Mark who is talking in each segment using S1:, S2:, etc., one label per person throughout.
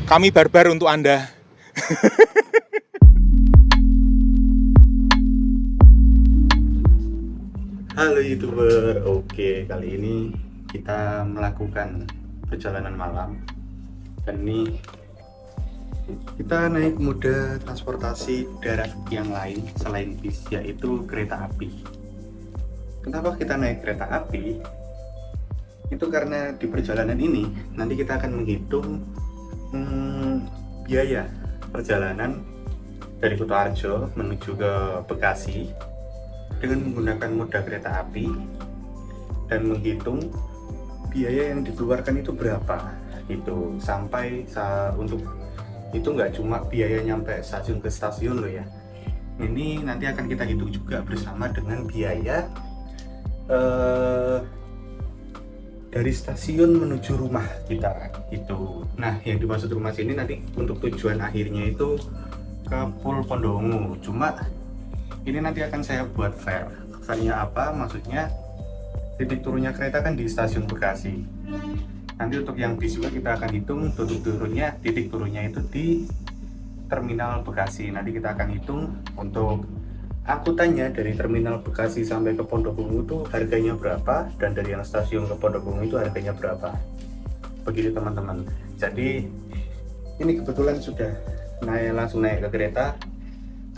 S1: Kami barbar untuk Anda.
S2: Halo YouTuber, oke kali ini kita melakukan perjalanan malam dan ini kita naik moda transportasi darat yang lain selain bis, yaitu kereta api. Kenapa kita naik kereta api? Itu karena di perjalanan ini nanti kita akan menghitung biaya perjalanan dari Kutoarjo menuju ke Bekasi dengan menggunakan moda kereta api dan menghitung biaya yang dikeluarkan itu berapa itu sampai untuk itu nggak cuma biaya nyampe stasiun ke stasiun loh ya, ini nanti akan kita hitung juga bersama dengan biaya dari stasiun menuju rumah kita itu. Nah, yang dimaksud rumah sini nanti untuk tujuan akhirnya itu ke Pul Pondongo. Cuma ini nanti akan saya buat fair. Fairnya apa? Maksudnya titik turunnya kereta kan di stasiun Bekasi. Nanti untuk yang bis juga kita akan hitung titik turunnya itu di terminal Bekasi. Nanti kita akan hitung untuk angkutannya dari terminal Bekasi sampai ke Pondokbungu itu harganya berapa, dan dari yang stasiun ke Pondokbungu itu harganya berapa. Begitu teman-teman. Jadi ini kebetulan sudah langsung naik ke kereta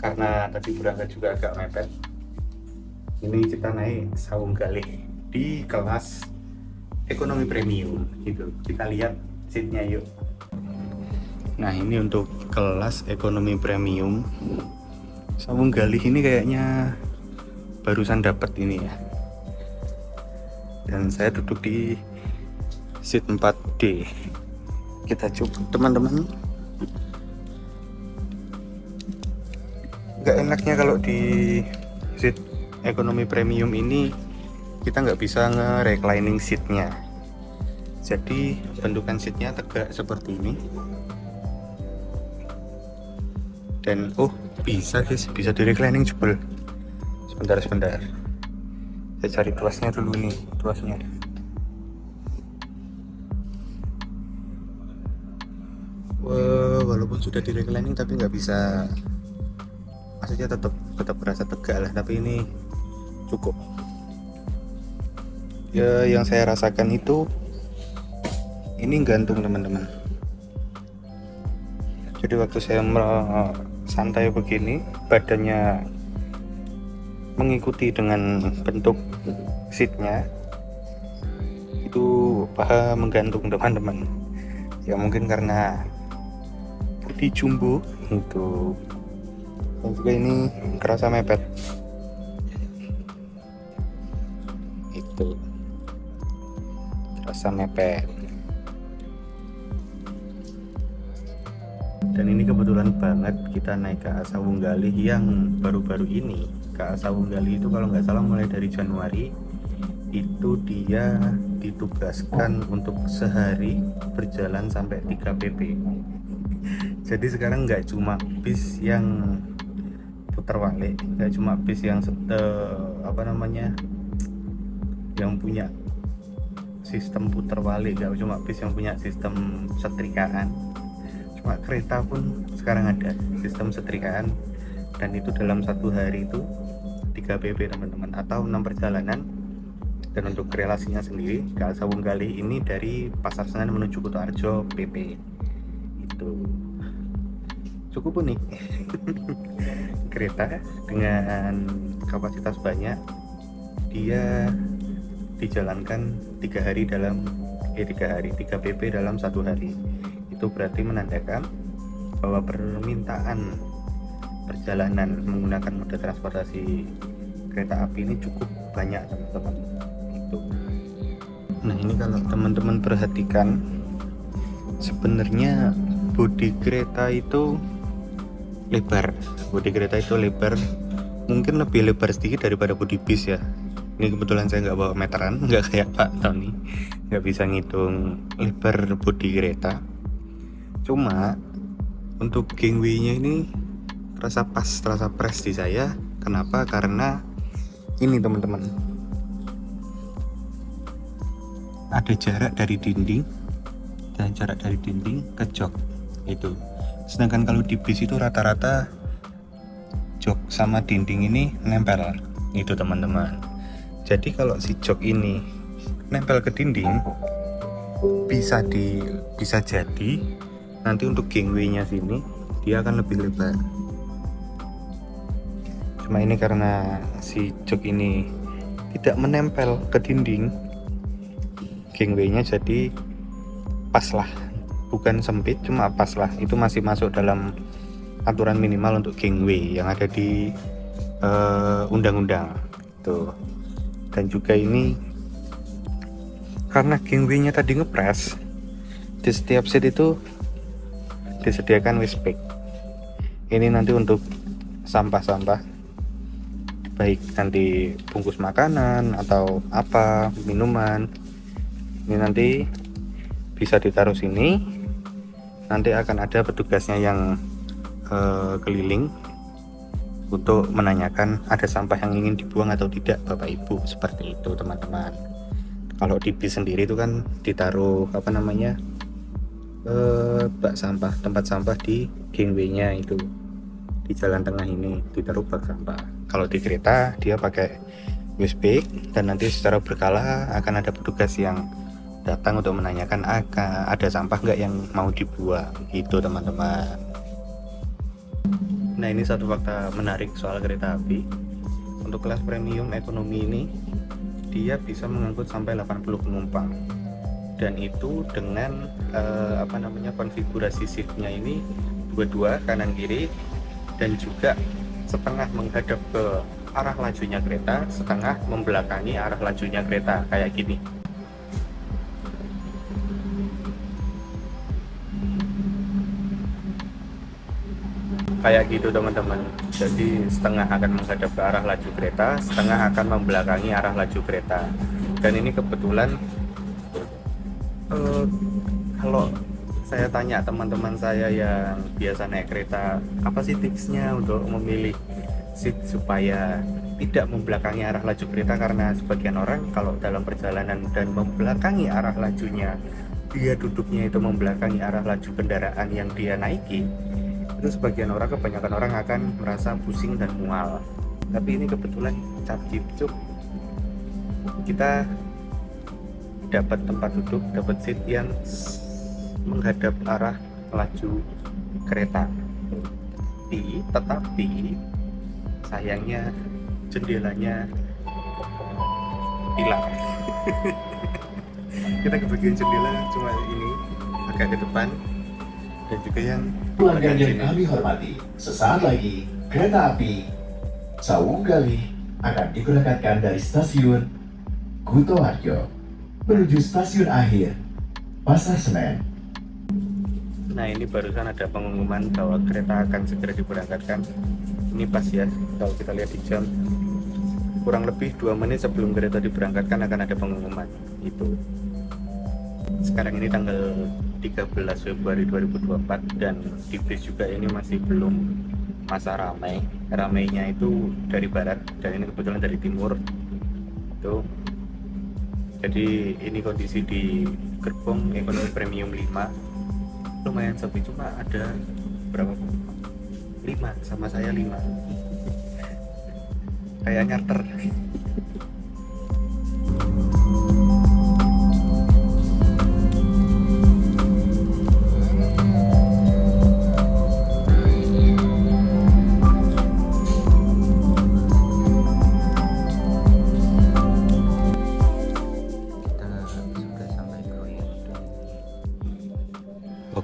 S2: karena tadi berangkat juga agak mepet. Ini kita naik Sawung Galih di kelas ekonomi premium gitu. Kita lihat seatnya yuk. Nah, ini untuk kelas ekonomi premium Sawung Galih ini kayaknya barusan dapat ini ya. Dan saya duduk di seat 4D. Kita coba teman-teman. Gak enaknya kalau di seat ekonomi premium ini kita nggak bisa nge-reclining seatnya. Jadi bentukan seatnya tegak seperti ini. Dan bisa guys, bisa di reclining jebol. Sebentar saya cari tuasnya dulu nih, tuasnya. Walaupun sudah di reclining tapi nggak bisa, maksudnya tetap berasa tegak lah, tapi ini cukup ya. Yang saya rasakan itu ini gantung teman-teman. Jadi waktu saya santai begini, badannya mengikuti dengan bentuk seatnya, itu paha menggantung teman-teman. Ya mungkin karena putih jumbo itu, dan juga ini kerasa mepet itu, kerasa mepet. Dan ini kebetulan banget kita naik KA Sawung Galih yang baru-baru ini. KA Sawung Galih itu kalau nggak salah mulai dari Januari itu dia ditugaskan untuk sehari berjalan sampai 3 pp. Jadi sekarang nggak cuma bis yang putar balik, nggak cuma bis yang yang punya sistem putar balik, nggak cuma bis yang punya sistem setrikaan, cuma kereta pun sekarang ada sistem setrikaan. Dan itu dalam satu hari itu 3 pp teman-teman, atau 6 perjalanan. Dan untuk relasinya sendiri, KA Sawung Galih ini dari Pasar Senen menuju Kutoarjo pp itu cukup unik. Kereta dengan kapasitas banyak, dia dijalankan 3 pp dalam satu hari. Itu berarti menandakan bahwa permintaan perjalanan menggunakan moda transportasi kereta api ini cukup banyak teman-teman itu. Nah, ini kalau teman-teman perhatikan, sebenarnya bodi kereta itu lebar. Mungkin lebih lebar sedikit daripada bodi bis ya. Ini kebetulan saya nggak bawa meteran, nggak kayak Pak Tony, nggak bisa ngitung lebar bodi kereta. Cuma untuk gangway-nya ini terasa pas, terasa pres di saya. Kenapa? Karena ini teman-teman, ada jarak dari dinding ke jok itu. Sedangkan kalau di bis itu rata-rata jok sama dinding ini nempel itu teman-teman. Jadi kalau si jok ini nempel ke dinding, bisa jadi nanti untuk gangway-nya sini dia akan lebih lebar. Cuma ini karena si jok ini tidak menempel ke dinding, gangway-nya jadi pas lah, bukan sempit, cuma pas lah. Itu masih masuk dalam aturan minimal untuk gangway yang ada di undang-undang tuh. Dan juga ini karena gangway-nya tadi ngepres, di setiap seat itu disediakan waste bag. Ini nanti untuk sampah-sampah, baik nanti bungkus makanan atau apa, minuman, ini nanti bisa ditaruh sini. Nanti akan ada petugasnya yang keliling untuk menanyakan ada sampah yang ingin dibuang atau tidak Bapak Ibu, seperti itu teman-teman. Kalau di bis sendiri itu kan ditaruh apa namanya, bak sampah, tempat sampah di gangway-nya itu, di jalan tengah ini ditaruh bak sampah. Kalau di kereta dia pakai waste bag, dan nanti secara berkala akan ada petugas yang datang untuk menanyakan ada sampah nggak yang mau dibuang, itu teman-teman. Nah, ini satu fakta menarik soal kereta api. Untuk kelas premium ekonomi ini dia bisa mengangkut sampai 80 penumpang, dan itu dengan konfigurasi shiftnya ini dua-dua kanan kiri, dan juga setengah menghadap ke arah lajunya kereta, setengah membelakangi arah lajunya kereta, kayak gini. Kayak gitu teman-teman. Jadi setengah akan menghadap ke arah laju kereta, setengah akan membelakangi arah laju kereta. Dan ini kebetulan kalau saya tanya teman-teman saya yang biasa naik kereta, apa sih tipsnya untuk memilih seat supaya tidak membelakangi arah laju kereta? Karena sebagian orang kalau dalam perjalanan dan membelakangi arah lajunya, dia duduknya itu membelakangi arah laju kendaraan yang dia naiki, itu sebagian orang, kebanyakan orang akan merasa pusing dan mual. Tapi ini kebetulan cap-cip-cup, kita dapat tempat duduk, dapat seat yang menghadap arah laju kereta. Tetapi sayangnya jendelanya hilang. Kita kebagian jendela cuma ini agak ke depan, dan juga yang
S1: pelanggan yang kami hormati, sesaat lagi kereta api Sawung Gali akan diberangkatkan dari stasiun Kutoarjo menuju stasiun akhir Pasar Senen.
S2: Nah, ini barusan ada pengumuman bahwa kereta akan segera diberangkatkan. Ini pas ya, kalau kita lihat di jam, kurang lebih 2 menit sebelum kereta diberangkatkan akan ada pengumuman itu. Sekarang ini tanggal 13 Februari 2024, dan di bis juga ini masih belum masa ramai. Ramainya itu dari barat, dan ini kebetulan dari timur itu. Jadi ini kondisi di gerbong ekonomi premium 5 lumayan sepi, cuma ada berapa, 5, sama saya 5. Kayak nyarter.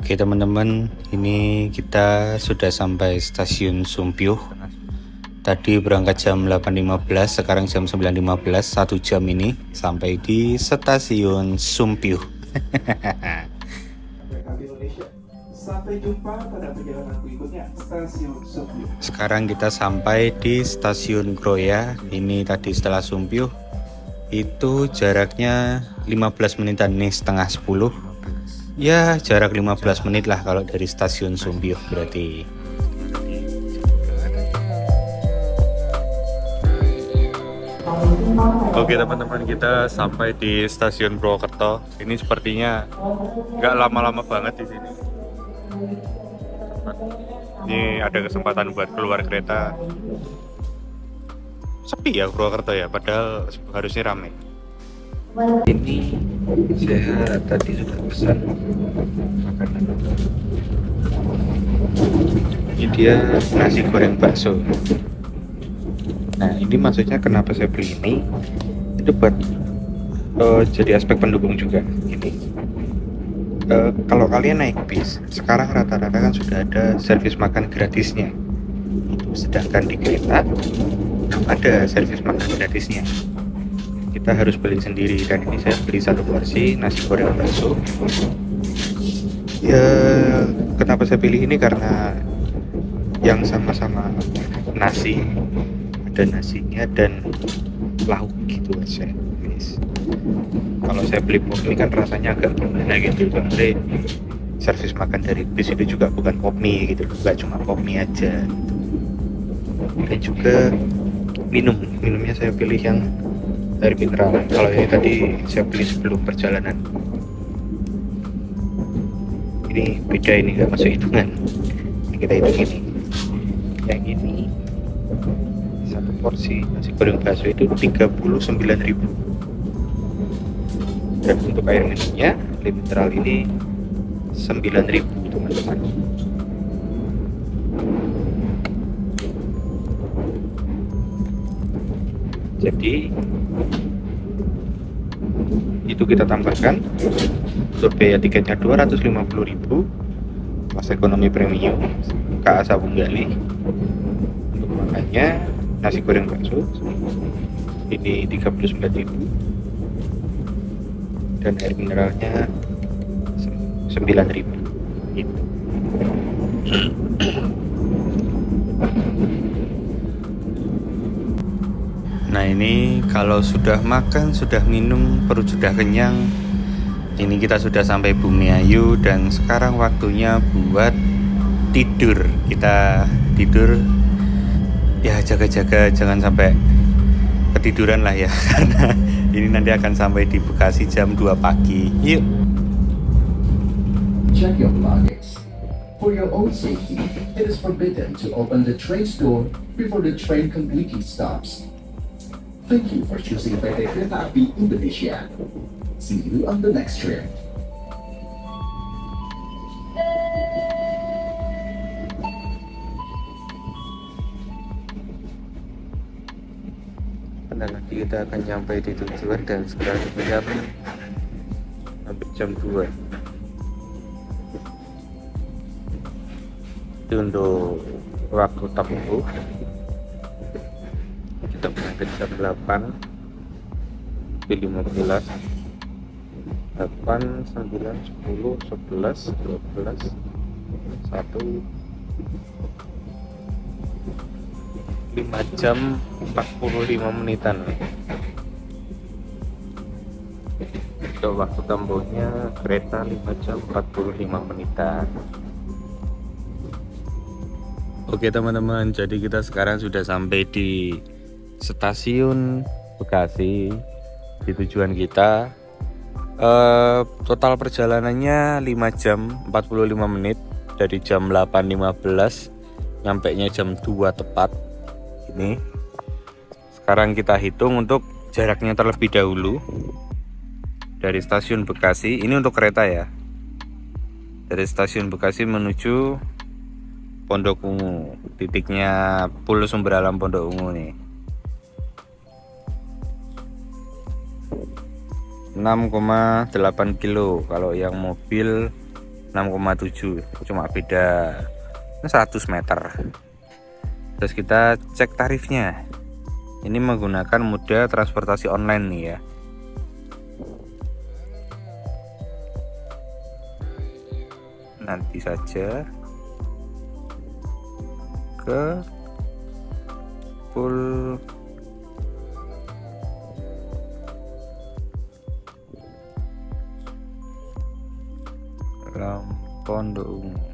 S2: Oke teman-teman, ini kita sudah sampai stasiun Sumpyuh. Tadi berangkat jam 8.15, sekarang jam 9.15, 1 jam ini sampai di stasiun Sumpyuh.
S1: Sampai jumpa pada perjalanan berikutnya, stasiun Sumpyuh.
S2: Sekarang kita sampai di stasiun Kroya. Ini tadi setelah Sumpyuh itu jaraknya 15 menitan, nih setengah 10. Ya, jarak 15 menit lah kalau dari stasiun Sumpyuh berarti. Oke teman-teman, kita sampai di stasiun Purwokerto. Ini sepertinya nggak lama-lama banget di sini. teman-teman. Ini ada kesempatan buat keluar kereta. Sepi ya Purwokerto ya, padahal harusnya ramai. Ini saya tadi sudah pesan makanan. Ini dia nasi goreng bakso. Nah ini maksudnya kenapa saya beli ini, itu buat jadi aspek pendukung juga. Ini kalau kalian naik bis sekarang rata-rata kan sudah ada servis makan gratisnya, sedangkan di kereta belum ada servis makan gratisnya, kita harus beli sendiri. Dan ini saya beli satu porsi nasi goreng bakso. Ya kenapa saya pilih ini, karena yang sama-sama nasi, ada nasinya dan lauk gitu aja guys. Kalau saya beli pop mie kan rasanya agak gimana gitu, soalnya servis makan dari bis itu juga bukan pop mie gitu, nggak cuma pop mie aja. Dan juga minumnya saya pilih yang air mineral. Kalau ini tadi saya beli sebelum perjalanan. Ini beda, ini nggak masuk hitungan. Ini kita hitung ini. Yang ini satu porsi nasi goreng bakso itu 39.000. Dan untuk air minumnya air mineral ini 9.000 teman-teman. Jadi itu kita tambahkan untuk biaya tiketnya 250.000 kelas ekonomi premium KA Sawung Gali. Untuk makannya nasi goreng bakso ini 39.000 dan air mineralnya 9.000 gitu. Nah ini kalau sudah makan, sudah minum, perut sudah kenyang, ini kita sudah sampai Bumiayu dan sekarang waktunya buat tidur. Kita tidur ya, jaga-jaga jangan sampai ketiduran lah ya karena ini nanti akan sampai di Bekasi jam 2 pagi. Yuk.
S1: Check your luggage. For your own safety, it is forbidden to open the train's door before the train completely stops. Thank you for choosing PT Kereta Api Indonesia. See you on the next trip.
S2: Bentar lagi kita akan sampai di tujuan dan sekarang jam hampir jam 2. Itu untuk waktu tempuh. Kita berangkat jam 8 lebih 15, 8, 9, 10, 11, 12, 1, 5 jam 45 menitan. Untuk waktu tempuhnya kereta 5 jam 45 menitan. Oke teman-teman, jadi kita sekarang sudah sampai di stasiun Bekasi, di tujuan kita. Total perjalanannya 5 jam 45 menit dari jam 8.15, nyampainya jam 2 tepat. Ini sekarang kita hitung untuk jaraknya terlebih dahulu dari stasiun Bekasi. Ini untuk kereta ya, dari stasiun Bekasi menuju Pondok Ungu, titiknya Pul Sumber Alam Pondok Ungu nih. 6,8 kilo, kalau yang mobil 6,7, cuma beda 100 meter. Terus kita cek tarifnya. Ini menggunakan moda transportasi online nih ya. Nanti saja ke Pul Pondok Ungu.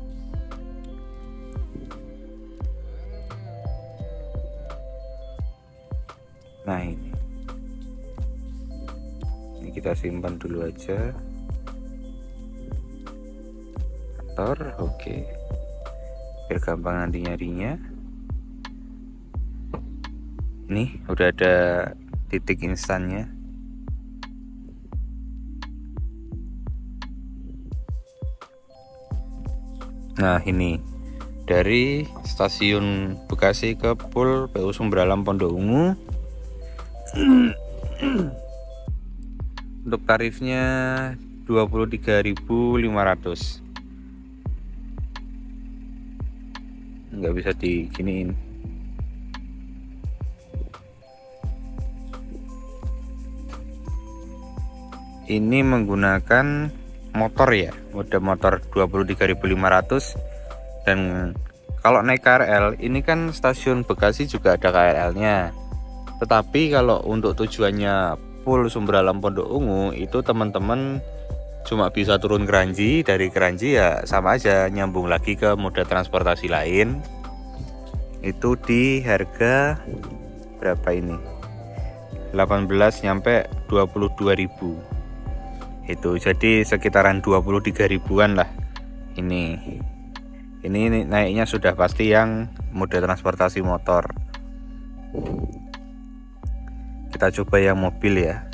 S2: Nah ini kita simpan dulu aja. Kantor, oke.
S3: biar gampang nanti nyarinya. Ini udah ada titik instannya. Nah, ini dari stasiun Bekasi ke Pul PU Sumber Alam Pondok Ungu. Untuk tarifnya 23.500. Nggak bisa diginiin. Ini menggunakan motor ya, mode motor 23.500. Dan kalau naik KRL ini kan stasiun Bekasi juga ada KRL-nya. Tetapi kalau untuk tujuannya Pul Sumber Alam Pondok Ungu itu teman-teman cuma bisa turun Kranji, dari Kranji ya sama aja nyambung lagi ke moda transportasi lain. Itu di harga berapa ini? 18 nyampe 22.000. Itu jadi sekitaran 23 ribuan lah. Ini naiknya sudah pasti yang moda transportasi motor. Kita coba yang mobil ya.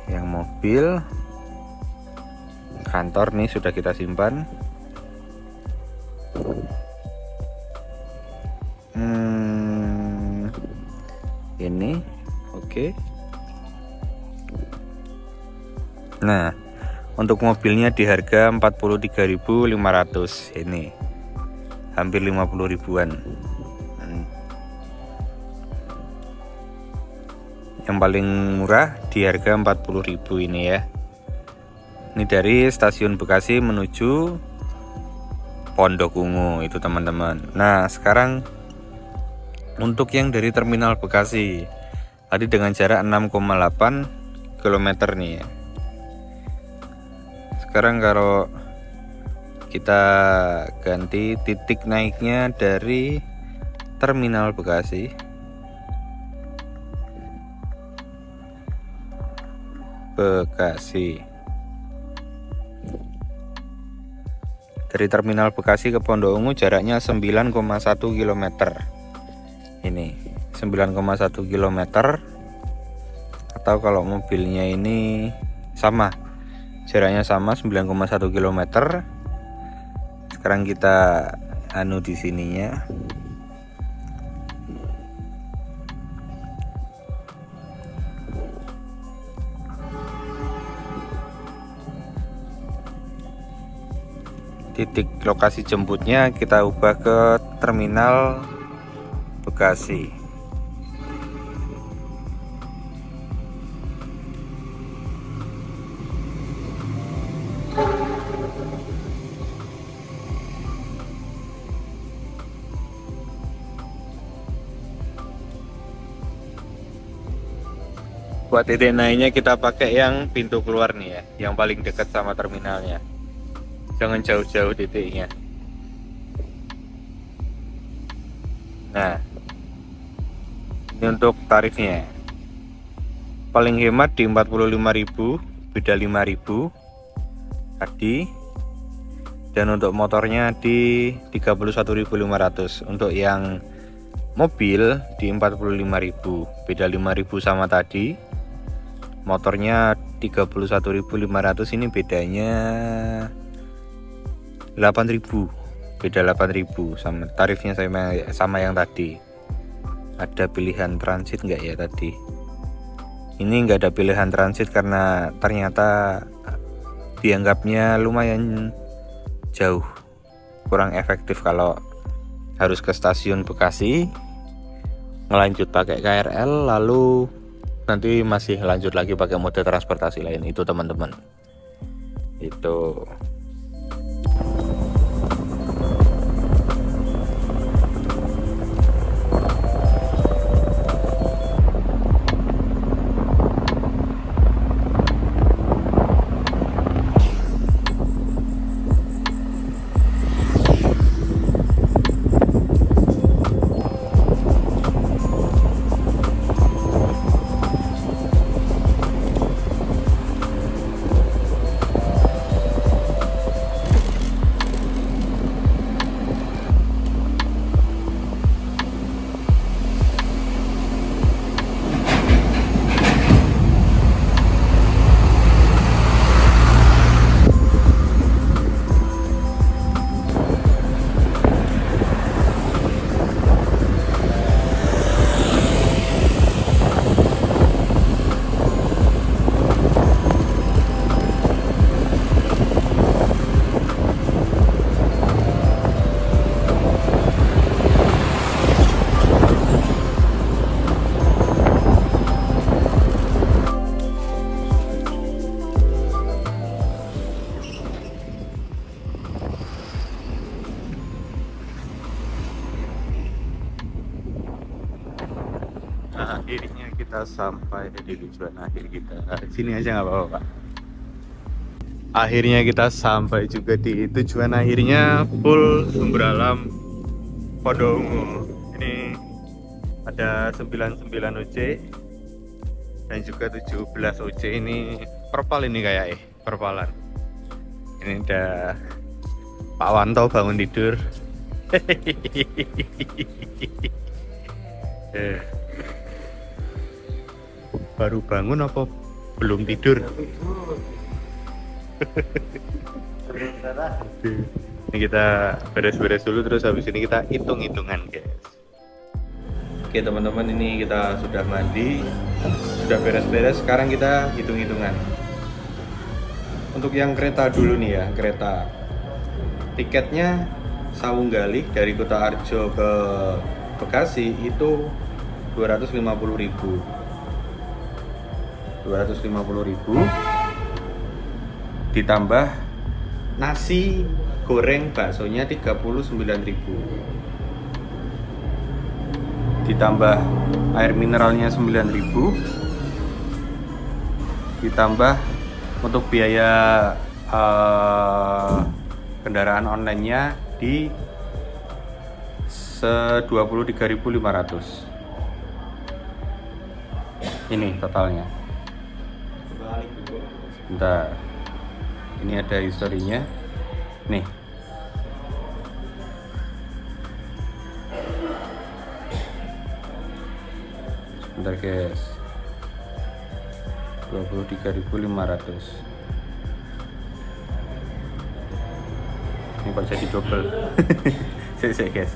S3: Yang mobil kantor nih sudah kita simpan. Ini oke. Nah, untuk mobilnya di harga 43.500. Ini hampir 50 ribuan. Yang paling murah di harga 40.000 ini ya. Ini dari stasiun Bekasi menuju Pondok Ungu itu teman-teman. Nah, sekarang untuk yang dari terminal Bekasi tadi dengan jarak 6,8 km nih ya. Sekarang kalau kita ganti titik naiknya dari terminal Bekasi, dari terminal Bekasi ke Pondok Ungu jaraknya 9,1 km. Ini 9,1 km. Atau kalau mobilnya ini sama, jaraknya sama 9,1 km. Sekarang kita anu di sininya. Titik lokasi jemputnya kita ubah ke terminal Bekasi. Buat titik naiknya kita pakai yang pintu keluar nih ya, yang paling dekat sama terminalnya. Jangan jauh-jauh titiknya. Nah, ini untuk tarifnya. Paling hemat di 45.000, beda 5.000 tadi. Dan untuk motornya di 31.500. Untuk yang mobil di 45.000, beda 5.000 sama tadi. Motornya 31.500, ini bedanya 8.000, beda 8.000 sama tarifnya sama yang tadi. Ada pilihan transit nggak ya tadi? Ini nggak ada pilihan transit karena ternyata dianggapnya lumayan jauh, kurang efektif kalau harus ke stasiun Bekasi ngelanjut pakai KRL, lalu nanti masih lanjut lagi pakai moda transportasi lain itu teman-teman. Itu Akhirnya kita sampai di tujuan akhir kita. Sini aja nggak apa-apa, Pak. Akhirnya kita sampai juga di tujuan akhirnya, Pul Sumber Alam Pondongo. Ini ada 99 OC dan juga 17 OC. Ini perpal ini kayak perpalan. Ini ada Pak Wanto bangun tidur. Baru bangun apa belum tidur? Ini kita beres-beres dulu, terus habis ini kita hitung-hitungan, guys. Oke teman-teman, ini kita sudah mandi, sudah beres-beres. Sekarang kita hitung-hitungan. Untuk yang kereta dulu nih ya, kereta. Tiketnya Sawunggalih dari Kuto Arjo ke Bekasi itu 250.000. 250.000 ditambah nasi goreng baksonya 39.000, ditambah air mineralnya 9.000, ditambah untuk biaya kendaraan online-nya di 23.500. Ini totalnya. Bentar, ini ada historinya nih. Bentar guys, 23.500. Ini kok jadi double. Sik guys.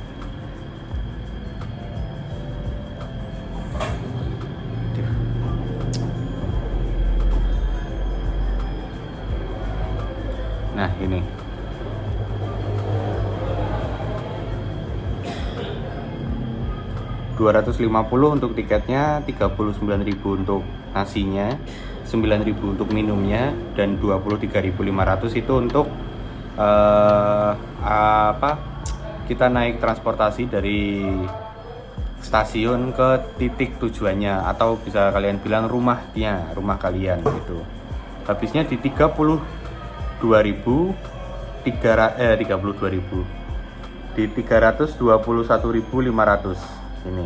S3: Nah ini 250 untuk tiketnya, 39.000 untuk nasinya, 9.000 untuk minumnya, dan 23.500 itu untuk kita naik transportasi dari stasiun ke titik tujuannya, atau bisa kalian bilang rumah kalian gitu. Habisnya di 32.000 di 321.500 ini.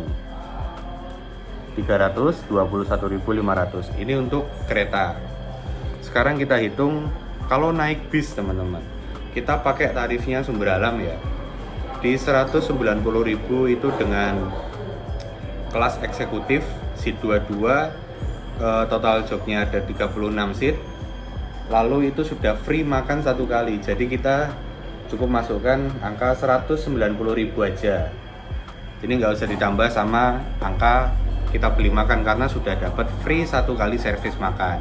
S3: 321.500 ini untuk kereta. Sekarang kita hitung kalau naik bis, teman-teman. Kita pakai tarifnya Sumber Alam ya. Di 190.000 itu dengan kelas eksekutif seat 22, total jobnya ada 36 seat. Lalu itu sudah free makan satu kali, jadi kita cukup masukkan angka 190.000 aja. Jadi nggak usah ditambah sama angka kita beli makan, karena sudah dapat free satu kali servis makan.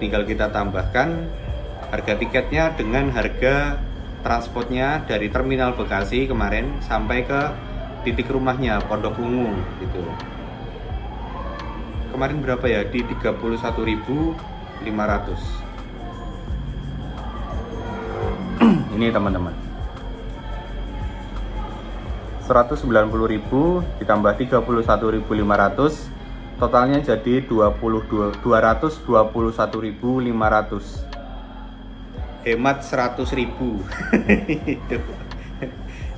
S3: Tinggal kita tambahkan harga tiketnya dengan harga transportnya dari terminal Bekasi kemarin sampai ke titik rumahnya Pondok Ungu gitu. Kemarin berapa ya? Di 31.500. Ini teman-teman, 190.000 ditambah 31.500, totalnya jadi 221.500. Hemat 100.000.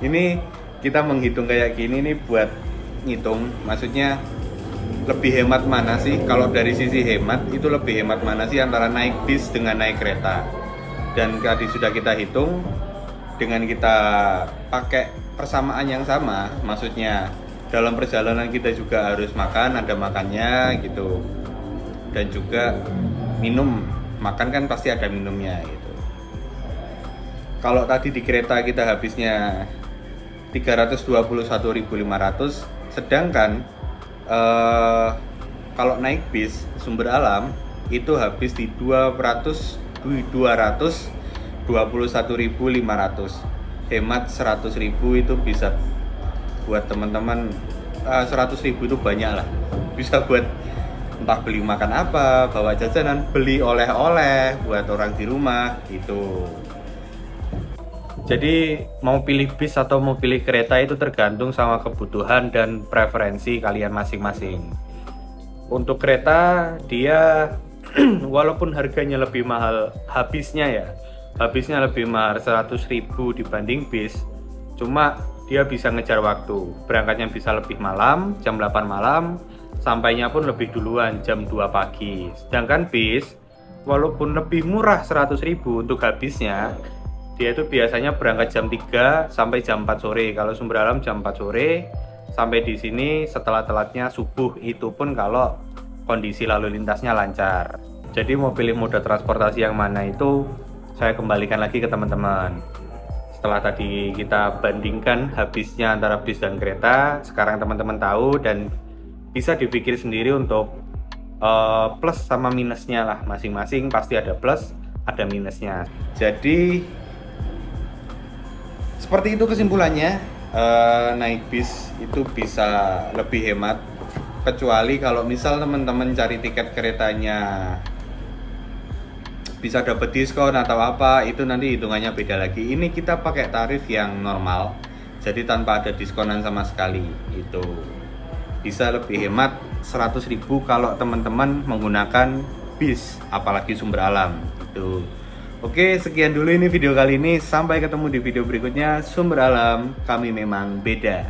S3: Ini kita menghitung kayak gini nih buat ngitung, maksudnya lebih hemat mana sih? Kalau dari sisi hemat, itu lebih hemat mana sih antara naik bis dengan naik kereta? Dan tadi sudah kita hitung, dengan kita pakai persamaan yang sama, maksudnya dalam perjalanan kita juga harus makan, ada makannya gitu, dan juga minum, makan kan pasti ada minumnya gitu. Kalau tadi di kereta kita habisnya 321.500, sedangkan kalau naik bis Sumber Alam itu habis di 221.500, hemat 100.000. Itu bisa buat teman-teman, 100.000 itu banyak lah, bisa buat entah beli makan apa, bawa jajanan, beli oleh-oleh buat orang di rumah gitu.
S2: Jadi mau pilih bis atau mau pilih kereta itu tergantung sama kebutuhan dan preferensi kalian masing-masing. Untuk kereta dia walaupun harganya lebih mahal, habisnya lebih mahal 100.000 dibanding bis. Cuma dia bisa ngejar waktu, berangkatnya bisa lebih malam, jam 8 malam, sampainya pun lebih duluan, jam 2 pagi. Sedangkan bis walaupun lebih murah 100.000 untuk habisnya, dia itu biasanya berangkat jam 3 sampai jam 4 sore. Kalau Sumber Alam jam 4 sore, sampai di sini setelah telatnya subuh, itu pun kalau kondisi lalu lintasnya lancar. Jadi mau pilih moda transportasi yang mana itu saya kembalikan lagi ke teman-teman. Setelah tadi kita bandingkan habisnya antara bis dan kereta, sekarang teman-teman tahu dan bisa dipikir sendiri untuk plus sama minusnya lah. Masing-masing pasti ada plus, ada minusnya. Jadi seperti itu kesimpulannya, naik bis itu bisa lebih hemat, kecuali kalau misal teman-teman cari tiket keretanya bisa dapat diskon atau apa, itu nanti hitungannya beda lagi. Ini kita pakai tarif yang normal, jadi tanpa ada diskonan sama sekali. Itu bisa lebih hemat 100.000 kalau teman-teman menggunakan bis, apalagi Sumber Alam itu. Oke, sekian dulu ini video kali ini. Sampai ketemu di video berikutnya. Sumber Alam, kami memang beda.